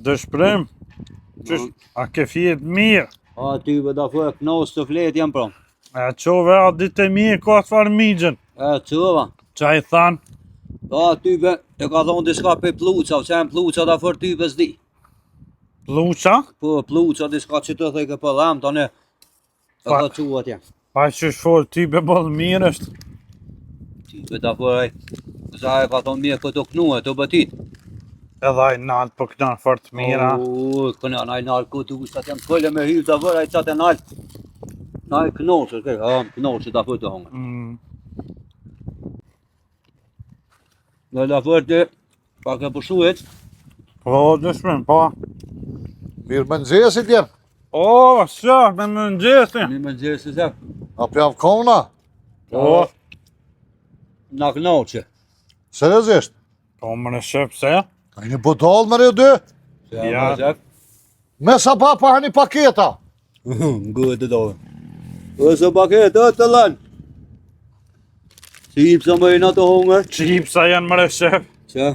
Dëshpërim. A ke fjetë mirë? A ty da fërë knosë të fletë jam pra. E qove a ditë e mirë ka të farë migjen. E qëva. Qa i thanë? A tyve e ka thonë diska pe pluca, që e në pluca da fërë tyve s'di. Pluqa? Po pluca diska që të thejke për dhamë, tane e ka qua tja. Pa që shforë ty be bëllë mirë është. Tyve da fërë sa e ka thonë mirë këto knue, të bëtit. Edhe aj nalë për këna fort mira. Këna nalë nalë këtu ushtat jam këlle me hyrë të vërë, aj qatë e nalë. Nalë knosë, knosë da fërë të hongë. Në da fërë të, pa ke përshuet. Po, dëshpërim, po. Mirë më nëgjesit jenë. O, shak, me më nëgjesi. Një me gjërë se zef. A pjavë kona? Po. Në knosë. Se dhe zishtë? Po, më në shëpë se? A një budal më rjo dy? Ja. Me sa pa një paketa? Ngë të dojë. Ose paketa të lanë. Qipsa më e në të hongër. Qipsa janë më në shëpë. Që?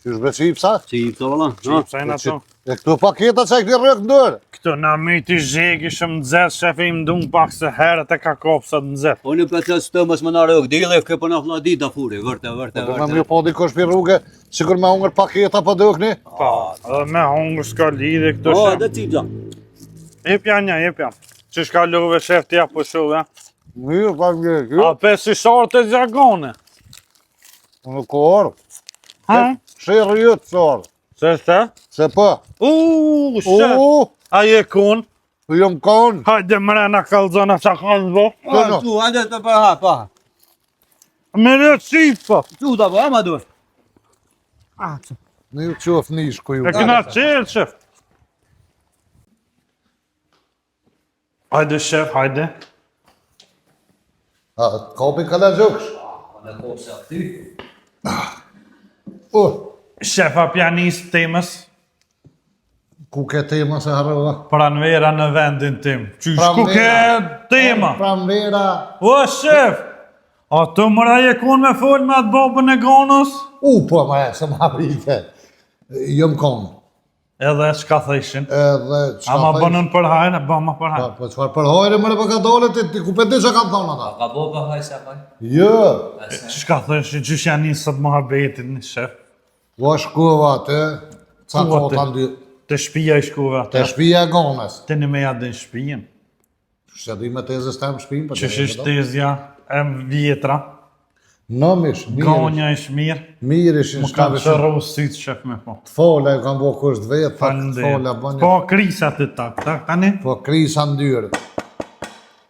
Qysh be qipsa? Qipsa vëlla. Qipsa janë ato. E këtu paketa që e këti rëk ndërë? Këto na miti zhegi shëm nëzet, shefi im dung pak se herët e ka kopsat nëzet. Po një për të stëmës më në rëk, dile ke për në fladit da furi, vërte. Do me mjë po dikosh për rrugë, sikur me hongër paketa për dëkni? Pa, edhe me hongër s'ka lidhe këto Po, shem. dhe qipsa. Jep janë. Që shka love shef t'ja po shuve? Mirë, pa mjë, A pesi sharë të zjagone? Në kohër, Ha? shërë jëtë sorë, Se? se për. Shef! A je kun? Jëm konë. Hajde mrena kalzona qa kanë bo. Tu, hajde të për ha, pa. Me në qipë. Tu da për, ama duhet. Në ju qëf nish ku ju. E këna qelë, shef. Hajde, shef, hajde. Kopi kala gjoksh. Në kopse aty. Shefa pianist temës. Ku ke tema se harrova? Pranvera në vendin tim. Qysh, ku ke tema? Pranvera. O, shef! A të mëra je kun me fol me atë babën e gonës? Po ma e, se ma brite. Jëm konë. Edhe çka thëshin? Edhe qka Ama thejsh? bënën për hajnë, bëma për hajnë. Po qëfar për hojre mëre për ka dole ti ku për di që kanë thonë ata? Ka bo për haj se haj. Jo, Çka thëshin, qysh janë njësët muhabetin, shef? po shkuva të, ca Ku kota aty? ndy, Të shpia i shkuve të atë. shpija e gonës. Të një me jadën shpijen. Që di me tezës tem shpijin, për Qysh ishtë tezja e vjetra. Nëmish, Gonja ish mirë. mirë ishin Më kanë shkabe qërru sytë, shef me po. të fola, ju kanë bo kusht vetë, tak Faleminderit. fola, bënjë. Po krisa të tak, tani? Po krisa ndyrë.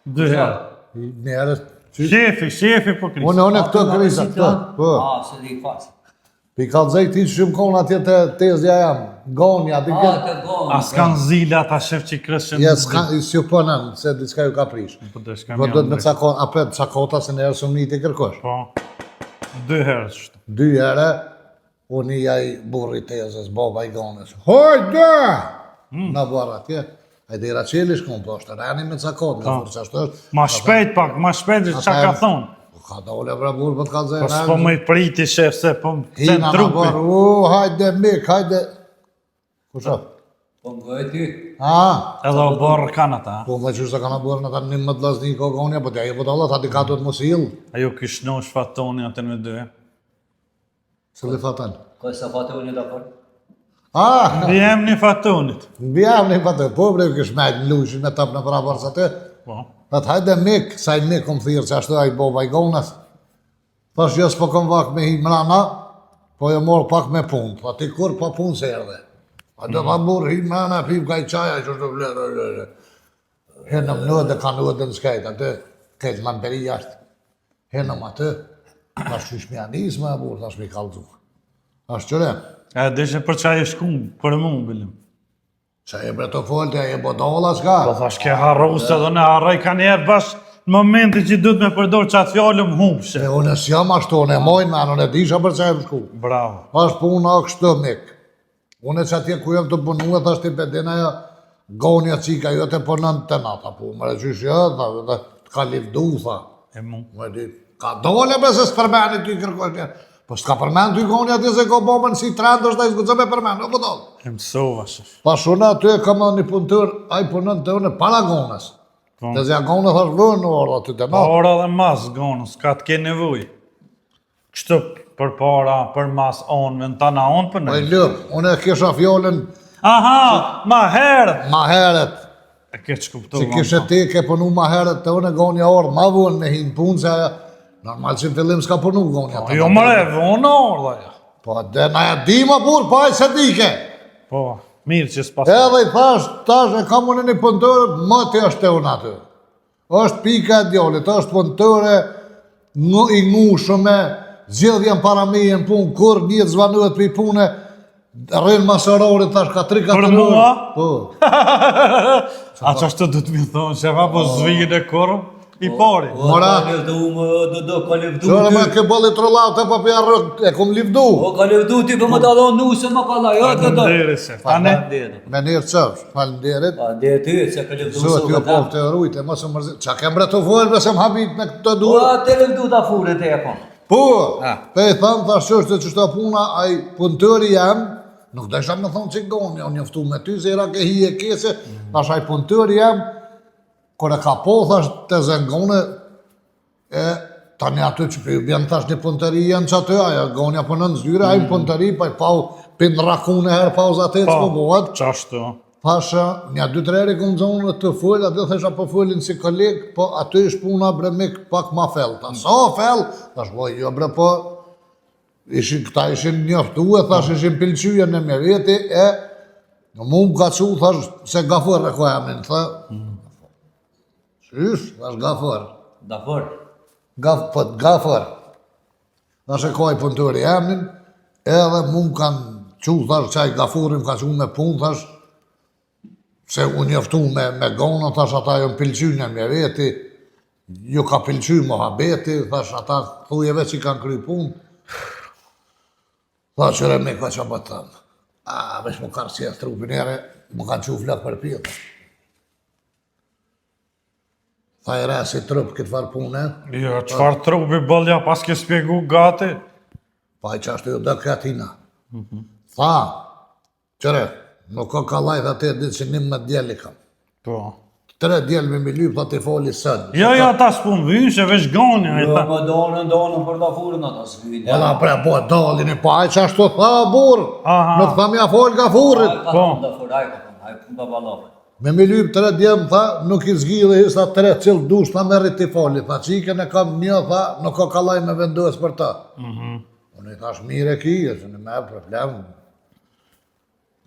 Dy herë. Njerës, Shefi po krisa. une këto krisa, këto, po. Se di pas. Pi ka dzej ti që shumë konë atje të tezja jam, gonja, di këtë. Të gonë. A s'kan zila ata shef që kreshen? Ja, s'ju pënën, se diçka ju ka prish. Po të shkam Po do të me janë. cakon, apet cakota se njerë shumë një të kërkosh. Po. Dy herë shtë. 2 herë, unë i aj burri tezës, baba i gonës. Hojde! Në barë atje. A i dhe i raqeli shkon, po është rani me cakot, nga fërë që ashtë është. Ma shpejt pak, ma shpejt që qa ka thonë. Ka dole vra burë, po t'ka Po zërë. s'po më i priti shef se po më Hina cen në trupi. barë, hajde mik, hajde. Ku shë? Po më gëjë ty. Edhe o borë kanë ata. Po me qështë se kanë burë në ta një më të lasni ko gonja, po t'ja i po t'allat, ati ka të të mos ilë. Ajo kishno shfatoni atë në dy. Se li fatan. Kësë sa fate unë da për. Vjem një fatonit. Bjam një patë, po bre kësh me në lushin me tap në prabar sa të. Po. Thët hajde mik, sa i mik kom thirë që ashtu a i boba i gonës. Thash jo s'po kom vak me hi mrana, po jo morë pak me punë. Tha ti kur pa punë se erdhe. A do pa burë hi mrana, pip ka i qaja, që të vlerë. Henëm nëdë, ka nëdë në skajt, atë kejtë më në peri jashtë. Henëm atë, thash qysh me anis me burë, thash me i kalzu. Thash qëre, E deshe për qa e shkum, për mu bilim. që e bre të folte, e bodola s'ka. Po thash ke harru se dhe në harroj ka njerë bashkë në momenti që du të me përdor qatë fjallë më hupshe. E unë s'jam ashtu, unë e mojnë me anë, unë e disha për që e më shku. Bravo. Ashtë puna kështë mik. Unë që atje ku jem të punu, e thashtë i pedina ja, gonja cika jo të punën të nata, po më reqysh jo, dhe ka livdu, tha. E mu. Më di, ka dole be se s'përmeni ty kërkosh njerë. Po s'ka përmend ty goni aty se ka bomën si trend është ai s'guxon me përmend, nuk do. E mësova, shef. Pas unë aty e kam një punëtor, ai punon të unë para gonës. Po. Dhe zja gonë thash vën në orë aty të Pa natë. ora dhe mas gonës, ka të ke nevoj. Kështu për para, për mas onë, në tana onë për Po i në. lëp, unë e kisha fjallën Aha, ma herët. ma herët. E ke që kuptu. Si kishe ti ke punu ma herët të unë e gonja orë, ma vën me hinë punë se aja, normal që në fillim s'ka punu gonja. Jo mëre, vonë orë dhe ja. Po, dhe na e di ma burë, pa e se dike. Po, mirë që s'pas. Edhe i tash e kam unë një pëntërë, më të është të unë aty. është pika e djallit, është punëtore i ngushme, zgjedhjen para meje në punë, kur një zvanuhet për i pune, rrën masarorit, thash ka 3-4 Për mua? Po. A që ashtu du të mi thonë, shefa, po zvijin e korë, i pari. Mora. Ka levdu Qërë me ty. ke bolli trollat e papja rëk, e kom livdu. O, ka levdu ty për më të adhonë nusë më ka la, jo të do. Nderi se, tane, Me njerë qëpsh, falenderit. Pa, dhe ty, se ka levdu Zot jo po të rujtë, mos e mërzit. Qa kem bre të folë, se më habit me këtë Po, duhet. te levdu ta fure te e kon. Po, Ha. pe i thamë, thash është që shta puna, ai punëtëri jam, nuk dhe isha me thonë që goni, unë njoftu me ty, se i ra ke hi e kese, thash ai punëtëri jam, kër e ka po, thash të zengone, e tani aty që për ju bjen thash një punëtëri janë që aty, aja gonja për në nëzyre, ai punëtëri, pa i pau, pin rakune herë pauzat e që po bohat, që ashtu. Thasha, një 2-3 herë kom zonë të folë, aty thesha po folin si koleg, po aty është puna bre mik pak ma fell. Ta sa fell? Thash, po jo bre po, këta ishin njoftu e thash ishin pilqyje në me veti e në mu më ka cu, thash, se gafër e ko jamin, tha. Qysh? Thash gafër. Da fur. Gafër. Thash e ko i punëtori jamin, edhe mu më kanë cu, thash, qaj gafurin ka cu me punë, thash, se unë njoftu me gona, thash ata jo më pilqy në mje veti, ju ka pilqy mohabeti, thash ata thujeve që i kanë kry punë. Thash qëre me ka që bëtë thëmë. Vesh më karë si e trupin ere, më kanë që flak për pjetë. Tha i re si trup këtë farë punë, Jo, qëfar trupi bëllja pas ke spjegu gati? pa i qashtu ju dhe këtina. Tha, qëre, nuk ka kalaj, tha te ditë që 11 djeli kam. Po. 3 djeli me mi lyp, tha te foli sënë. Jo, jo, ta s'pun vynë, që veç goni, e Jo, ta. më donën për da furën ata së vyjnë. Edhe pre, po, dalin e pa, e që ashtu tha, burë, Aha. nuk tha mja fol ka furit. Po. Da furë, aj ka thonë, aj pun ka balafë. Me mi lyp 3 djemë, tha, nuk i zgi dhe hista 3 cilë dush, tha me rrit i foli, tha, qike në kam një, tha, nuk ka kalaj me vendos për ta. Unë i thash, mire ki, e që në me problem.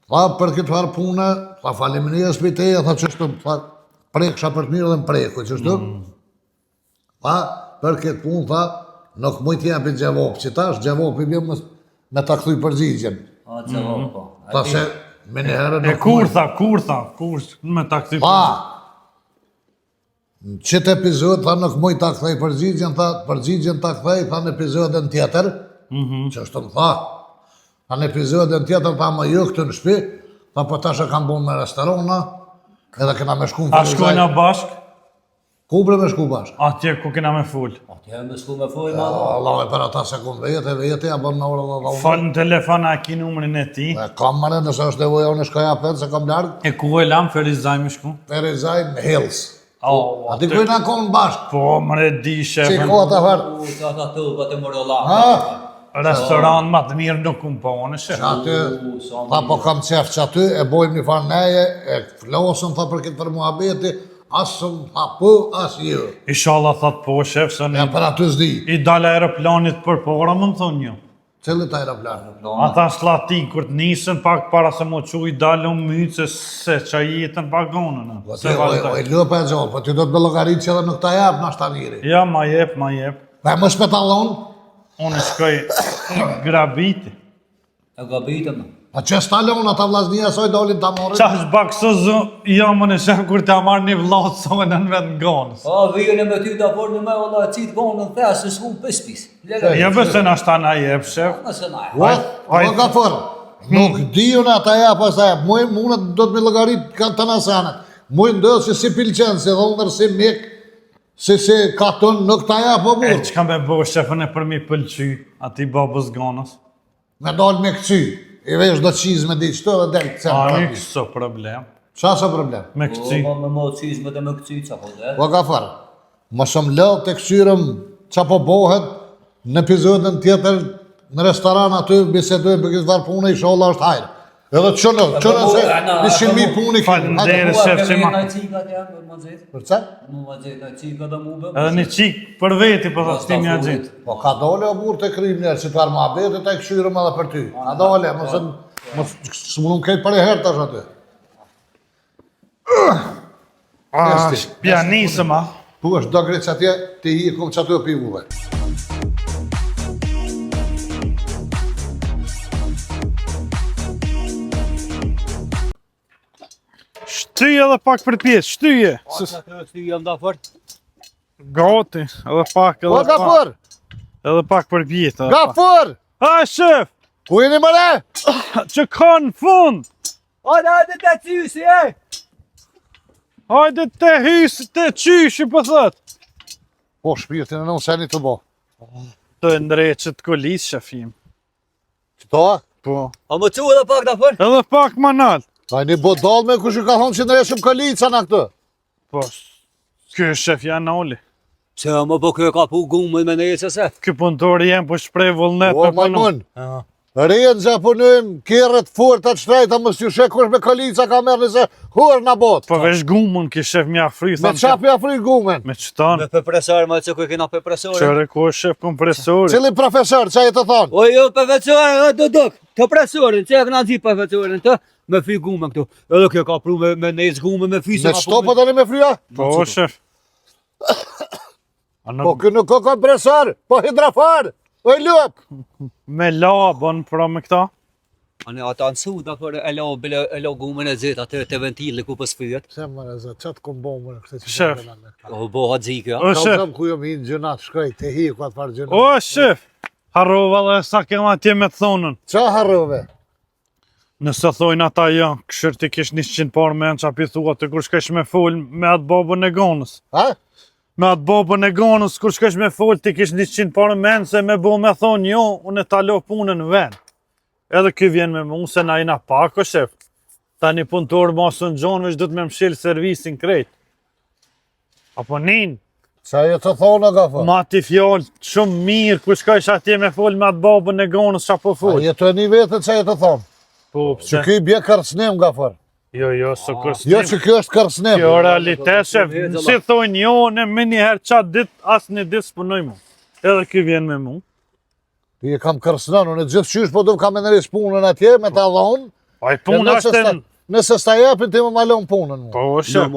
Tha, për këtë farë punë, tha, faleminirës për te, tha, qështu, tha, preksha për të mirë dhe më preku, qështu? Tha, për këtë punë, tha, nuk mujt jepi gjevop, që tash gjevop i bjem me ta këthuj përgjigjen. A, që vë, po. Tha se, me një herë E nuk kur tha, me taksi. Pa, në qëtë epizod, tha nuk mujt ta këthej përgjigjen, tha përgjigjen ta këthej, tha në epizodin tjetër, që është të më tha, tha në epizodin tjetër, tha më jo këtë në shpi, tha po tash e kam bon me restorana, edhe kena me shku në A shkojna bashk, Ku bre me shku bashkë? atje ku kena me full. Ati e me shku me fuj, ma. Allah e për ata se kun vete, ja bën në orë dhe dhe Fal në telefon, a ki numrin e ti. dhe kam mëre nëse është nevojë unë shkoj apet se kam largë, E ku e lam, Ferizaj me shku. Ferizaj në Hills. O, A ti kujna konë bashkë, Po, mre di, që i shefën. ko ata farë. U, që ata të pa të mërë la. Ha? Restoran ma të mirë nuk kumë po, në shef. Aty, tha po kam qef që aty, e bojmë një farë neje, e flosëm, tha për këtë për muhabeti, asëm, tha po, asë jo. Inshallah thot po, shef, se Ja në për aty s'di. i dal aeroplanit për pora, më më thonë një. Cëllit aeroplanë? Ata s'lati, kur të nisën pak para se mo që i dalën mytë, se që jetën pagonën. Po Se ti, vazhdoj. oj lëpe e gjollë, po ti do të me logarit që edhe nuk ta jap në ashtaniri. Ja, ma jep, ma jep. Dhe më shpetallon, Unë shkoj grabiti. E ka bitëm. a që stalon ata vllaznia soj dolin ta morin? Qa është baksëzë, jamën e shef kur ta marrë një vlatë sojnë në vend gonës. A, vijën e me ty da forë në me, ola, qitë gonë në thesë, se s'ku pës pis. Ja bëse në ashta na jep, shef. Nëse na e. Po ka forë. Nuk di unë ata ja pasaj, munët do të me logarit kanë të nasanët. Mujë ndodhë që si pilqenë, se dhëndër si mik, Si katon nuk ta ja po E burë. që kam me bo shefën e për mi pëlqy, ati babës ganës. Me dalë me këcy. I vesh do qizë me ditë qëto dhe delë këtë A pra një ti. këso problem. Qa sa problem? Me këci. Me mocizme dhe me këcyca, po dhe. Po ka farë. Më shumë lëllë të këqyrëm qa po bohet në epizodën tjetër në restoran aty bisedojmë për këtë varë punë i sholla është hajrë. Edhe qënë se 100.000 puni Faleminderit, shef që ma. Për që? Edhe një qik për veti, po të stimi a gjithë. Po ka dole o burë të krim njerë, që të armabetit e këshyrëm edhe për ty. Ka dole, së më nuk kejtë për e herë tash aty. Esti. Pianisëm, a? Tu është do gretë që atje, ti hi e kom që aty o pivuve. Shtyje edhe pak për pjesë, shtyje. Gati, edhe pak, Po edhe pak. gafur! Edhe pak për pjesë. Gafur! A, shef! Ku jeni më ne? Që ka në fund! Hajde të cysi, e! Hajde të hysë të qyshi, po thët. Po shpirtin e në useni të bo. Të ndreqët kolis, shefim. Qëto? Po. A më cu edhe pak da fër? Edhe pak më nalë. A një bodal me ku që ka thonë që nëreshëm kalica në këtë. Po, kjo shef janë oli. Se më po kjo ka pu gumën me nejse se. Ky punëtori jem po shprej vullnet O, me punu. majmun. Rinë që punojmë, kjerët fort atë shtrejta, më s'ju kush me kalica ka merë nëse hurë në botë. Po vesh gumën ki shef mja fri. Me qapi afri gumen. Me qëtanë. Me pepresor, më që ku e kena pepresore. Qëre ku është shef kompresori. Cili profesor, që e të thonë? O jo, pepresore, do dok. Të presorin, që e këna zi pepresorin të, me fri gumën këtu. Edhe kjo ka pru me nejs gumën, me fisën. Me qëto po të një me fria? Po shef. Po kë nuk ka kompresor, po hidrafar. O i lup. Me labën pra me këta. Ane ata në suda për e lo gumën e zeta të ventile ku për sfyjet. Se më rëzë, qatë kom bo më në këtë që Shef. O boha dzikja. O Ka shef. zëmë ku jo mi në gjënat shkrejt, të hi ku atë farë gjënat. O shef. Harrova dhe sa kema tje me të thonën. Qa harrove? Nëse thojnë ata janë, këshër ti kish 100 parë me në qapi thua të kur shkesh me full me atë babën e gonës. Ha? Me atë babën e gonës, kur shkesh me full ti kish 100 parë me në se me bo me thonë jo, unë e talo punën në vend. Edhe ky vjen me mu se na jena pak o shef. Ta një punëtor masën gjonë veç du të me mshilë servisin krejt. Apo nin, Qa e të thonë nga fa? ma ti fjallë shumë mirë, kur shkesh atje me full me atë babën e gonës qa po A full. jetë e një vetë që e të thonë? Po, Që pse? këj bje kërcnim nga farë. Jo, së kërstim. Jo që kjo është kërcnim. Kjo realitet, shef, si thojnë jo, në me njëherë qatë dit, asë një dit s'punoj mu. Edhe kjo vjen me mu. Ti e kam kërcnan, unë gjithë qysh po du kam e nëris punën atje, me ta dhonë. Aj puna është në... Nëse s'ta jepin ti më malon punën mu. Po, shef.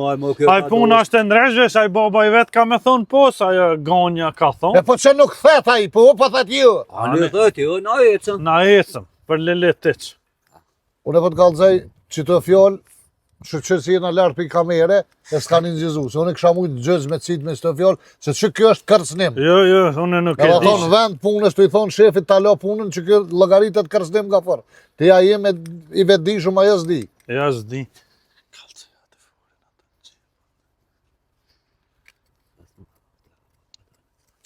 Aj puna është në drejshvesh, aj baba i vetë ka me thonë po, sa ajo ganja ka E thonë. po që nuk thet ai, po thet ju. Ane thëti, o, na ecën. Na ecëm, për lelet tiq. Unë e po të kalëzaj që të fjoll, shqyqër si jena lartë për i kamere, e s'ka një nëgjizu. Se unë e kësha mujtë gjëz me citë me së të fjoll, se që kjo është kërcnim. Jo, unë nuk e Edhe di. thonë vend punës, të i thonë shefit ta lo punën që kjo logaritet kërcnim nga forë. Ti ja jem i vetë di shumë ajo s'di. Ja, s'di.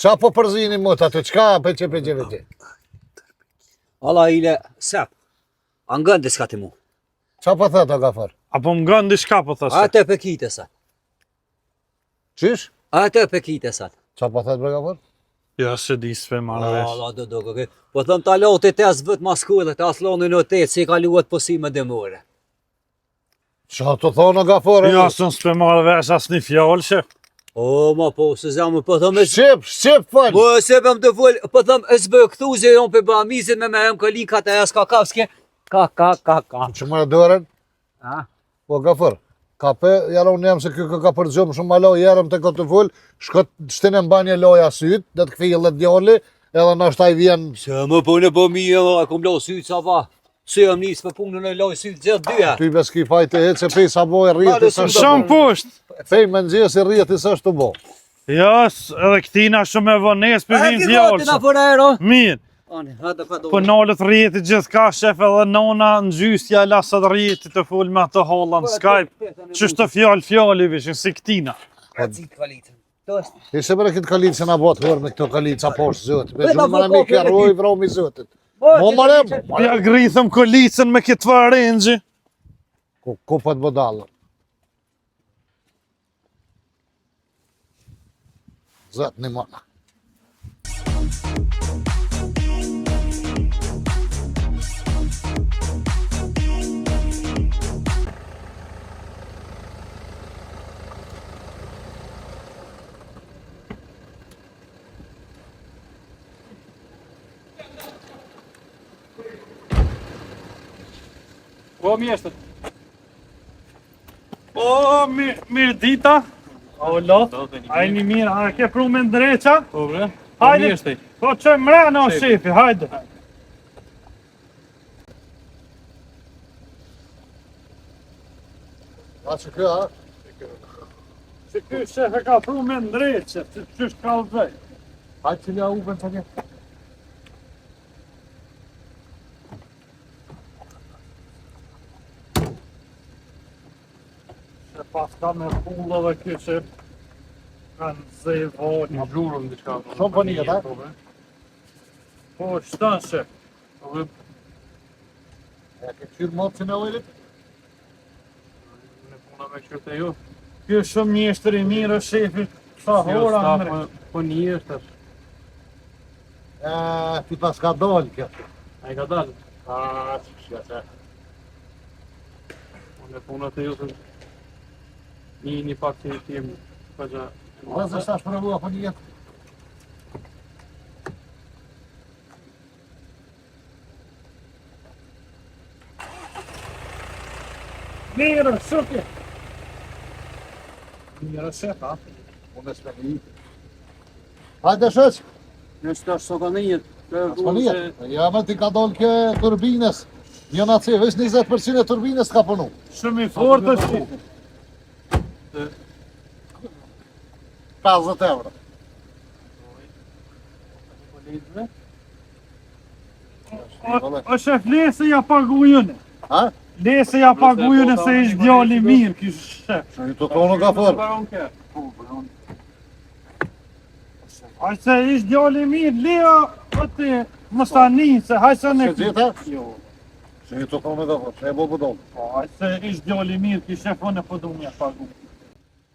Qa po përzini më të atë, qka peqe ti? Alla ile, sep. Angën dhe s'ka ti mu. Qa po theta ka farë? Apo më gënë diçka po thashe. A te pekite sa. Qish? A te pekite sa. Qa po theta bre ka farë? Ja, se di s'pe marrë vesh. Alla do kërë. Po thëm ta lo të tes vët maskullet, ta sloni në të si ka luat posime dëmore. Qa të thonë ka farë? Ja, se s'pe marrë vesh as një fjallë, shef. O, ma po, se zemë, po thëm e... Shqip falë! Po, se pëm të full, po thëm e zbë këthu zë jonë për bëhamizit me hem këllin ka të eska kafske. Ka. Që më dërën? A? Po ka farë. Ka pe, jara unë jam se kjo ka përgjëm shumë malo, jerëm të këtë full, shkët shtine mbanje loja sytë, dhe të këfijë dhe djolli, edhe në ashtaj vjen... Se më po në bëmi e më, e kom lo sytë sa pa. Se jam njës për punën e loj sytë gjithë dyja. Ty beski fajtë e se pej sa boj rrjeti së është Shumë poshtë. Pej me nëzje se rrjeti së është të bo. Ja, edhe këtina shumë e vones për vinë fjallë. Tina për aero. Mirë. Ani, hata ka do. Po nalët rrjeti gjithë ka shef edhe nona në gjystja lasat rrjeti të full me të holla në Skype. Që shtë fjallë i vishin si këtina. Racit kvalitën. Ishte për këtë kalitë se na botë hërë me këto kalitë sa poshtë zëtë. Me ta shumë më në mi vë kokën, kërroj, vromi zëtët. Po, Mo që mëre, të- Ja grithëm kolicën me këtë farengji. ku pat bodallë. Zëtë një mëna. Po mjeshtët. O, mirë dita. O, lot. Ajni mirë, a ke pru me ndreqa? Po bre. Po Hajde. mjeshtëj. Po që mrena o shefi, hajde. A që kjo, a? Që ky shef e ka pru me ndreqe, që qështë ka lëvej. Hajtë që lja uben të një. Që pas ka me pulla dhe ky shef kanë zevoni. Një zhurëm diçka. Shumë po njët, a? Po bre. Po, shtan shef. Po bre. E ke qyrë motë që në ujrit? Në puna me këshirë ju. Ky shumë mjeshtër i mirë o shefi. Sa hora ndre. Po një është. Ti pas ka dollë kjo. A i ka dalë. A, që këshja që. Po në puna të ju. Një pak që i tim. Pa gja. Dhe zë shtash përvua po një jetë. Mirë, shuki. Mirë, shef, a? Unë e s'me një. Hajde shëq, Në që është soka në jetë. s'me një jetë. Ja me ti ka dollë kjo turbines. Një në civë, veç 20% e turbines ka punu. Shumë i fort është shefi. 50 euro. O shef, lese ja pagu june. Ha? Lese ja pagu june se ish djali mirë, ky shef. Që i të tonë ka forë. Baron kë. Aj se ish djali mirë, leo ati mostani, se hajse në Se gjitha? Jo. Që i të tonë ka forë, që e bo budollë. Aj se ish djali mirë, ky shefon e po du mja pagu.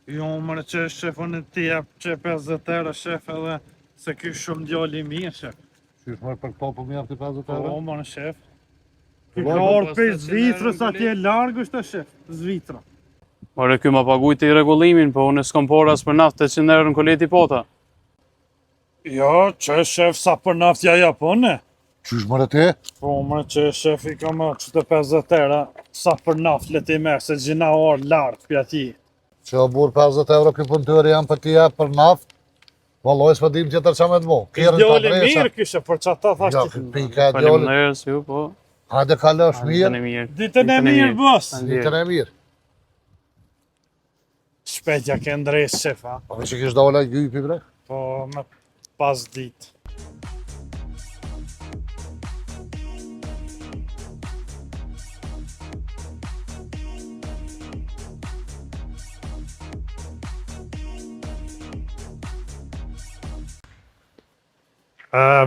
Jo, mërë që shefon e ti jep që 50 euro shef edhe se ky shumë djali mirë, shef. Që ish mërë për këto për mjafti 50 Po, euro? mërë shef. Ky Po, orë po, për se Zvitrës ne atje largë është shef, Zvitra. Ore, ky ma pagujti i regullimin, po unë s'kom por as për naftë 800 euro në koleti pota. Jo, që shef sa për naftja Japone. Që ish mërë ti? Po, mërë që shef i ka më që të 50 euro, sa për naft le ti merë, se gjina orë lartë për ati. Që o burë 50 euro këj punëtëri janë për tija për naftë. Valloj s'pa dim tjetër qa me të bo. Kjerën të Djali adresa. mirë kështë, për që ata Ja, thashti. pika e djoli. Faleminderit ju, po. Hajde kalosh Ditën e mirë. mirë. Ditën e mirë, bos. Ditën e mirë. Shpetja ke ndresë, shef, a? Po me që kish dola gjypi bre? Po, me pas ditë.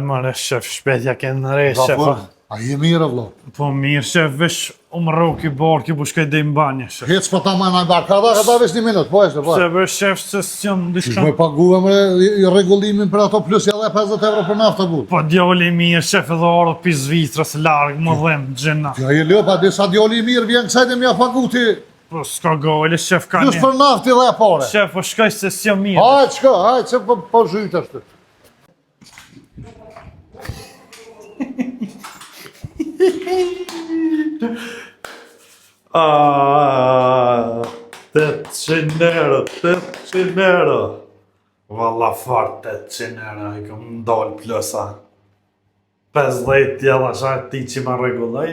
Mare, shef, shpetja ke ndresë, shef, a? A je mirë vlo? Po mirë, shef, vesh umro ki borë, ki bushkaj dhe imbanje, shef. Hec po ta majna barë, ka da vesh një minut, po eshte, po. Se vesh, shef, se s'jom Ish dishka. me paguve me i regullimin për ato plus edhe 50 euro për naftë burë. Po djoli mirë, shef, edhe orë pi Zvitrës, largë, më dhem, gjena. Ja je lëpa, disa djoli i mirë vjen kësajt e mja pagu ti. Po s'ka gojle, shef, ka Plus një. për naftë dhe e pare. Shef, o shkaj se s'jom mirë. Hajt shka, hajt se po zhyt është. Ah, 800 euro, 800 euro. Valla fart 800 euro, i kom ndalë plusa. 50 tjela shak ti që ma regulloj.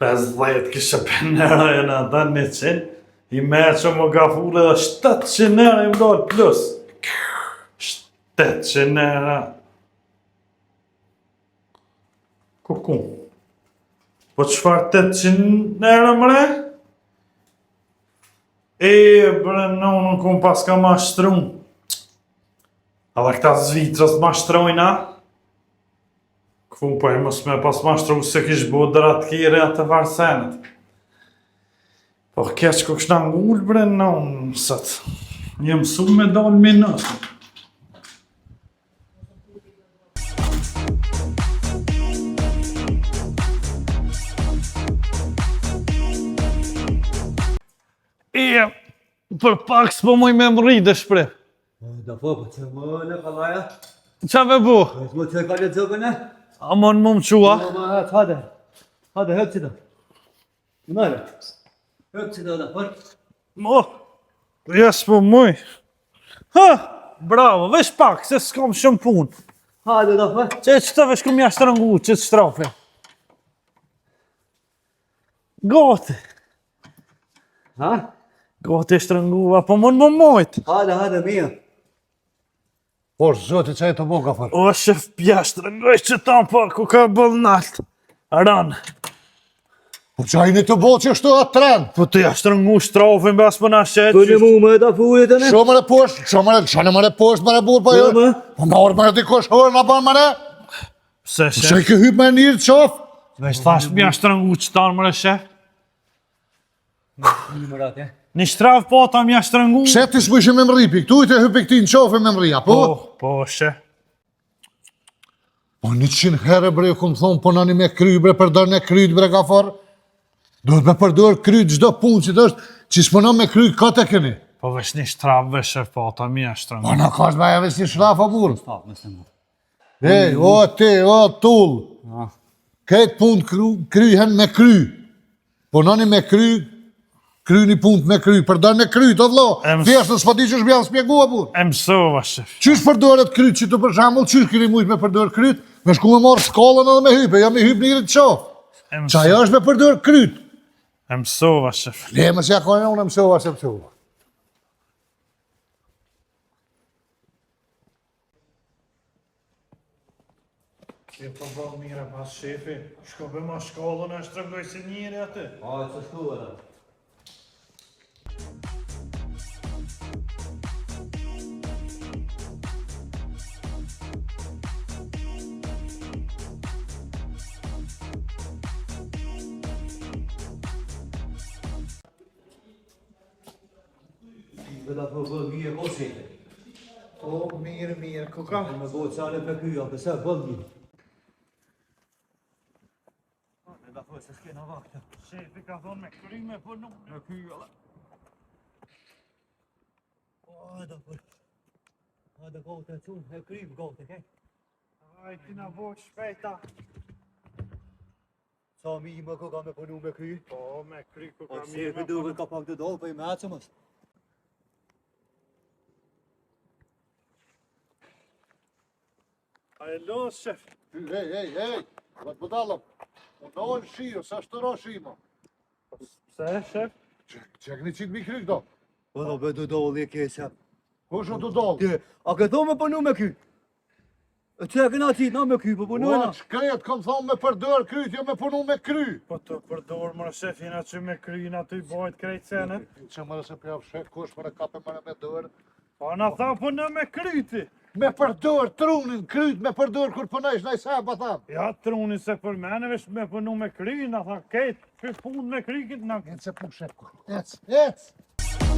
50 kishe 5 euro e në dhe 100. I me që më gafulle dhe 700 euro i më ndalë plus. 700 euro. Kuku. Po qëfar 800 euro mëre? E, bre, në unë kom pas ka ma shtrum. Edhe këta Zvitrës mashtrojna. Ku po e mos me pas mashtru se kish bo dërat kire atë varsenet. Po keq ku këshna ngull bre në nësët. Një mësu me dal me nësët. Për pak s'po muj me më rritë shpre. Da po, po që më në kalaja? Qa me bu? Më që ka le zëgën e? A mon më më qua? Hade. Hade, hëp që da. Nëre. Hëp që da, për. Mo, jes po muj. Ha, bravo, vesh pak, se s'kom shumë pun. Hade, da, për. Që të vesh kum jashtë rëngu, që të shtrafe. Gati. Ha? Gati është rëngu, apo mon më mojt. Hade, mija. Por, zoti që e të boka fër. O, shef pjashtë rëngoj që ta pa, ku ka bëll nalt. Aran. Po që ajni të bo që shtu atë tren. Po të jashtë rëngu shtrafin bas për na shetë. Për në mu më da fujet e ne? Shumë më poshtë, shumë më poshtë më burë po jo. Shumë? Po më orë më dikosh orë në banë më ne. Pse Po që shef? i ke hypë me njërë të qofë. Vesh thash pjashtë rëngu që ta më shef. Një më ratë, Një shtraf po ta mjashtë rëngu. Pse ti s'pëshim me më ripi, këtu i të hypë këti në qofë me më ria, po? Po, shef. Po 100 herë bre, ku më thonë, po nëni me kry, bre, përdër në kryt, bre, ka farë. Duhet me përdër kryt, gjdo punë që të është, që s'pënon me kry, ka të keni. Po vesh një shtraf vesh shef po ta mjashtë Po rëngu. në ka shbaja vesh një shlafa burë. Pa, më së më. Ej, o ti, o tull. Këtë punë kryhen me kry. Po nëni me kry një punë me kry, përdër në kryt, o vlo. Thjesht në s'pati që shbjallë spjegua burë. E mësova shef. Qysh përdëret kryt që të për shambull, qysh keni mujtë me përdër kryt, me shku me marë shkallën edhe me hype, jam me hype njëri të qofë. Qaja është me përdër kryt. E mësova shef. Le, më s'ja kone unë mësova se mësova. Që po bëll mire pas shefi. Shko be ma shkallën e shtrëngoj si njëri aty. A, që shtu e da. Dhe da po bëll mije ko shete. Po, mirë, ku ka? Me bo qale për kyja, përse bëll mije. Dhe da po se s'kena vakta. Shefi ka thonë me kry me punu. Me kyja, la. Da po. Da gote të qunë, e kryjë gote, kej. Ajti na bo shpejta. Sa mi më ko ka me punu me kryjë? Po, me kry ku Po ka si mirë e duke ka pak të dollë, për i me atë që mës. A e los, shef. Ej, vëtë budallëm. Unë ojnë shio, sa shtëro shimo. Pse, shef? Që e këni qitë mi kry këto? Po do bëdu dollë e kesa. Ku shumë të dollë? Ti, a këto me punu me kryjë? E që e këna qitë na me kryjë, po punu e na. Ua, që kretë kom thonë me përdër kryt, jo me punu me kry. Po të përdor më shef jena që me kry në aty bojt krejt senet. Që më nëse prjavë shek, kush më në kape më në me dërë. Po na tha po në me kryti. Me përdër trunin, kryt me përdër kur pënëjsh, na i sa pa thamë. Ja truni se për mene vesh me punu me kry, na tha kejt, për pun me kry këtë na... Ecë se punë shek, ecë.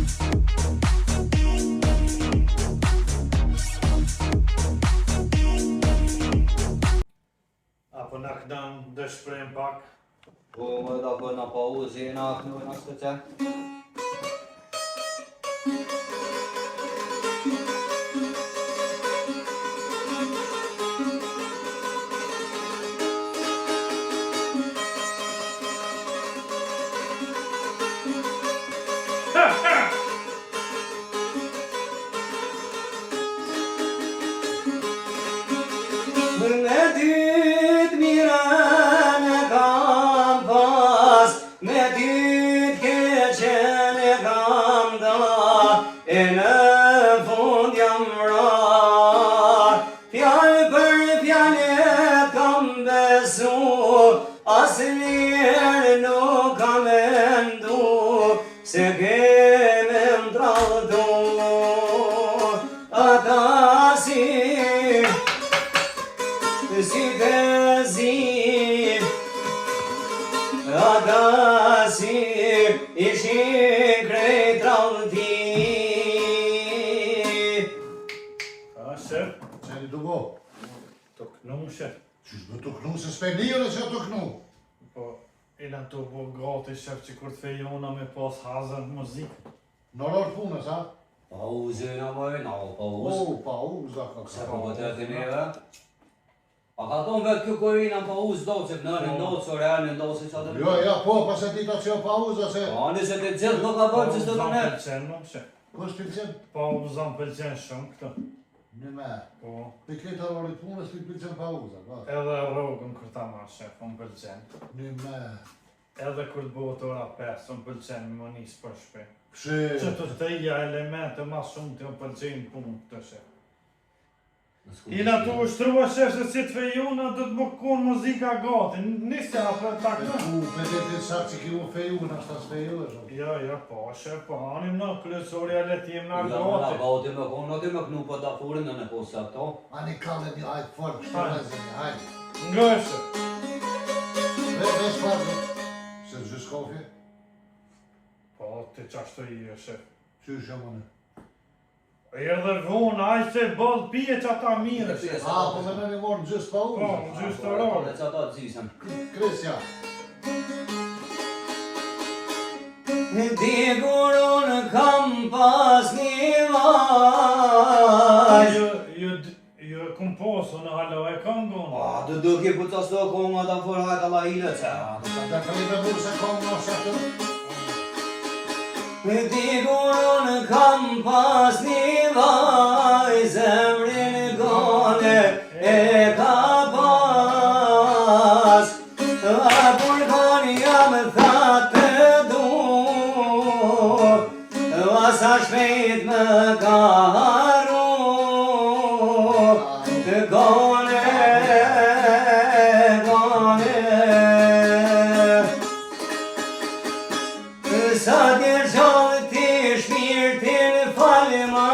Apo na këdam dëshprem pak. Po më da po na pauze e na kënu e na së që. Me dyt miran e kam pas, me dyt keqen e kam da, e në fund jam rar. Fjallë për fjallet kam besu, as njerë nuk kam endu, se keme mtralldu, ata si knu. Po, ila të bo gati shef që kur të fejona me pas hazën muzikë. Në orë punës, ha? Pauzë në mëjë, pauzë. Pauza ka Se po të të neve. A ka tonë vetë kjo korina pauzë do që në ndosë, ore në ndosë që atë. Jo, ja, po, pas e dita që jo pauza, se... A nëse të gjithë nuk ka bërë që së të ne. Pëlqen më shef. Po është pilqen? Pauza më pëlqen shumë këtë. Në me. Po, Për këtë orë punës, për pilqen pauza, ba. edhe rrogën kur ta marrë shef, më pëlqen. Në me. Edhe kur të bëhet ora 5, më pëlqen më nisë për shpe. Pse... Që të teja elemente ma shumë të më pëlqen punë këtë shef. Ila të ushtrua shef se si të fejuna do të më konë muzika gati, nisë ja për ta këtë. Me dhe të sa që ki u feju, në ashtë as feju e shumë. Ja, po, shef, po, anim në kryesori le t'jem në Ja, më gati. gati me konë, në të me knu për të furin në në posë ato. Ani kalle një hajtë fort, kështë të rezëni, hajtë. Nga shef. Vesh parë, se të gjysë kofje, Po, të qashtu i e shef. që është më në. Erdhe vonë, aj se bëllë pije që ata mire, shef. A, po me në një morë në gjysë pauza. Po, në gjysë të rogë. Dhe që ata të zisën. Kresja. Digurun kam pas një vaj. Jo kom poso në halo e kam gonë. A, du duke për të sto konga të për hajt alla ile që. Dhe krejtë burë se kom në shëtë. Digurun kam pas një vaj, zemrin gone e ka pas. A burkan jam thatë du, sa shpejt më ka haru. Gone, sa t'jer gjallë ti shpirtin falma,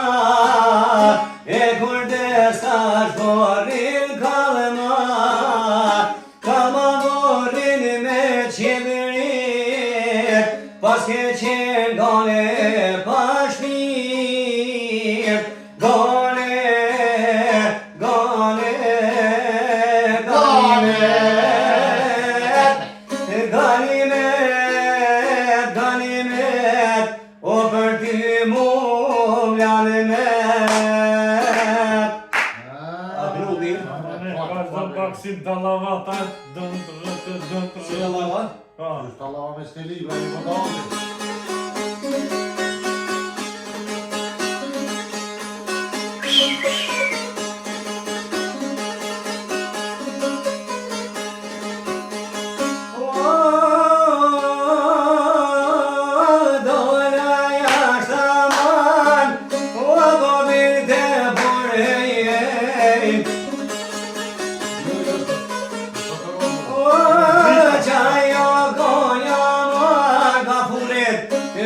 e kur desta shborin kalma, kalma dorin me qeverit, pas ke qenë gone pa shpirt, Ganimet, o për ty mu mlanet. A grubi? Vazhdo pak si dalavata, dënë. Si dallavat? Pa. Është Allah me steli, bra një më dojnë.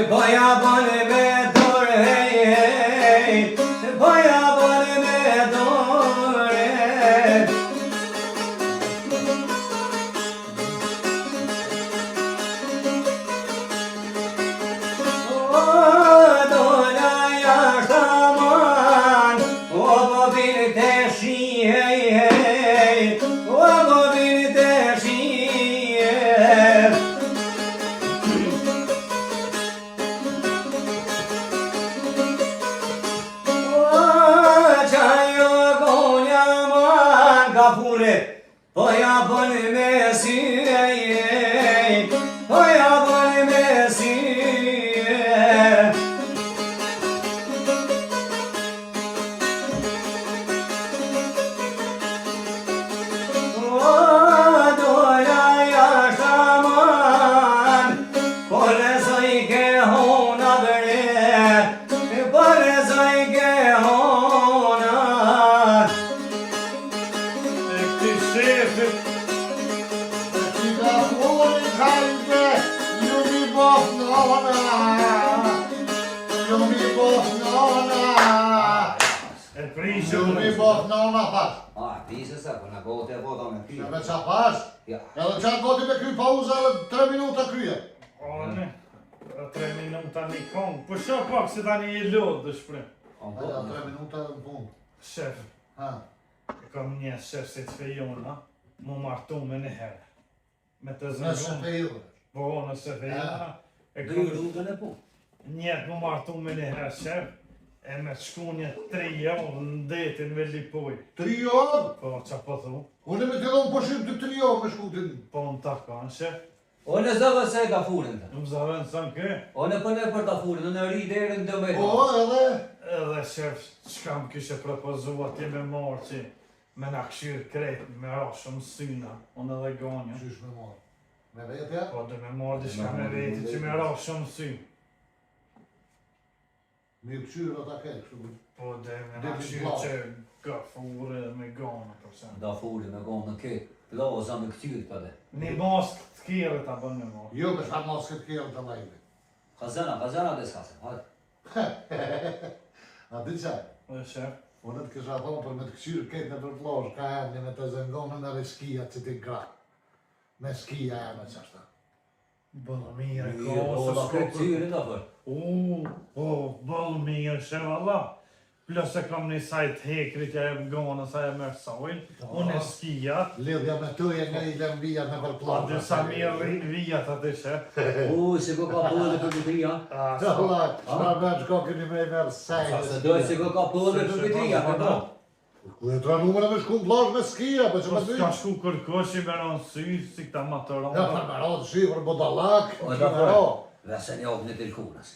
Boja bane me dore, boja bane me dore. O dola jashtë aman, o bobin të shije, o bobin të shije. Po ja bën me sy, po ja bën me sy. O dola jashtë aman, po rezoj ke hona bre, po rezoj ke hona. Gjumi bëf nona pas. A, pise se, po në gote e vota me Në pije. me qa pas. Ja. Edhe qatë goti me kry pauza edhe 3 minuta kryje. O, ne. 3 minuta një kongë. Po shë pak se tani i lodë dë shprim. Edhe 3 minuta edhe në fund. Shef, Ha. e kam një shef se të fejona, mu martu me në herë. Me të Nëse zëngon. pe ju. Po, nëse fejna. E Dhe ju kom rrugën e punë. njetë më martu me një herë shef. E me shku një 3 javë në detin me Lipoj. 3 javë? Po, qa po thu? Unë me të dhonë pushim të 3 javë me shkutin. Po në takon, shef. O në zëve se e ka furin të. Më zavën sën kë. O në për ne për ta furin, në rri derën të me. Po, edhe? Edhe shef, qka më kishe propozua ti me marë që me na këshirë krejt, me ra shumë syna, unë edhe gonja. Qysh me marë? Me vetja? Po dhe me marë diçka me veti që me ra shumë sy. Me këqyrë ata ke, kështu. Po dhe me na Dhe këshirë që gafure dhe me gona, për shemë. Da furin me gonë në ke. Ploza me këtyrë për dhe. Një mask të kjere ta bën me marë. Jo, me shfarë mos këtë kjerë të lajve. Kazana dhe s'kase, hajde. A di qaj? Dhe shef, Unë të kisha thonë për me të këqyrë ketë në për plosh, ka e me të zëngonën edhe skija që ti gra. Me skija e me qashta. bëllë mire, O, ko, da se këtyrë në për. bëllë mire, shef, Allah. Plus e kam një sajt hekrit ja e më gona sa e mërë sajnë, unë e skijat, Lidhja me tuje nga i lem vijat në për a plosh. dhe sa mirë vijat atë shef. O, se ko ka pëllë për vitria. Allah, shma me që ka këni me i merë sajnë. Se dojë se ko ka pëllë për vitria, për do. Ku e tra numër me shku në plosh me skija, për që Po me ty. s'ka shku kërkosh i me rënë sy, si këta Ja, matoron. për me rodë shi, për bodalak, O, ki da me për. ro. Dhe se një ovë në tilkunës.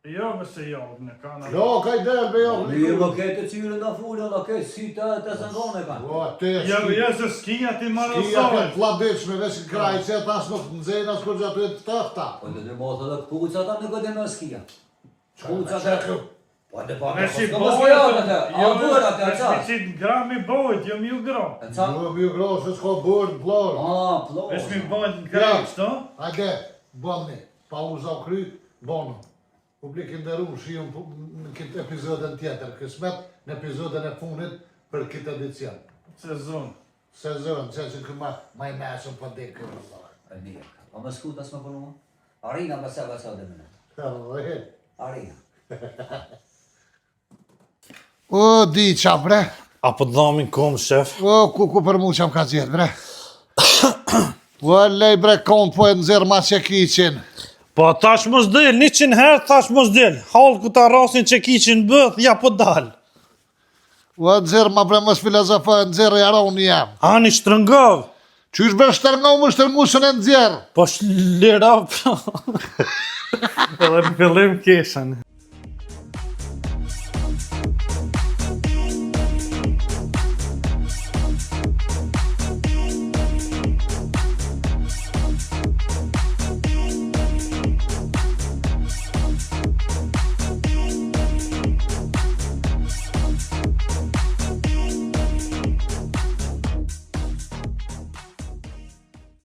Jo, mëse jo, në kana. Jo, ka i del be jo. Mirë më ketë të cyrë në furin, o ketë si të zëngone ka. O, te Jo, skija. jo, se skija ti marë Skija sajnë. këtë flabiqme, veç në kraj, që ta s'nuk në zena s'kur gjatë të tëfta. Po të të motë dhe kucat atë në këtë në skia. Kucat Që e kjo? Po të pa Me të si po bojët, s'ka atë, a bërë atë e me qa. si gram i bojët, jo mi u gram. E qa? Jo, mi u gro, se s'ka bërë në plosh. A, ploza. Vesh mi bojët në krejt, shto? Hajde, bëni, pa u zau kry, bono. Publikin dhe ru, shion në këtë epizodën tjetër, kësmet në epizodën e funit për këtë edicion. Sezon. Sezon, që këma ma i mesën për dekë. E mirë. Po më skuta s'me përnu? Arina më se vësa dhe mene. Arina. O, di qa bre, Apo dhamin kom, shef. o, ku për mu qam ka gjithë bre. O, lej bre, kom po e nëzirë ma që kiqin. Po tash mos del, 100 herë tash mos del. Hall ku ta rasin që kiqin bëth, ja po dal. O, nëzirë ma bre, mos filozofë, nëzirë jara unë jam. Ani shtrëngov. Qysh bre shtërngo më shtërmusën e nëzirë? Po shlira. Edhe në fillim keshën.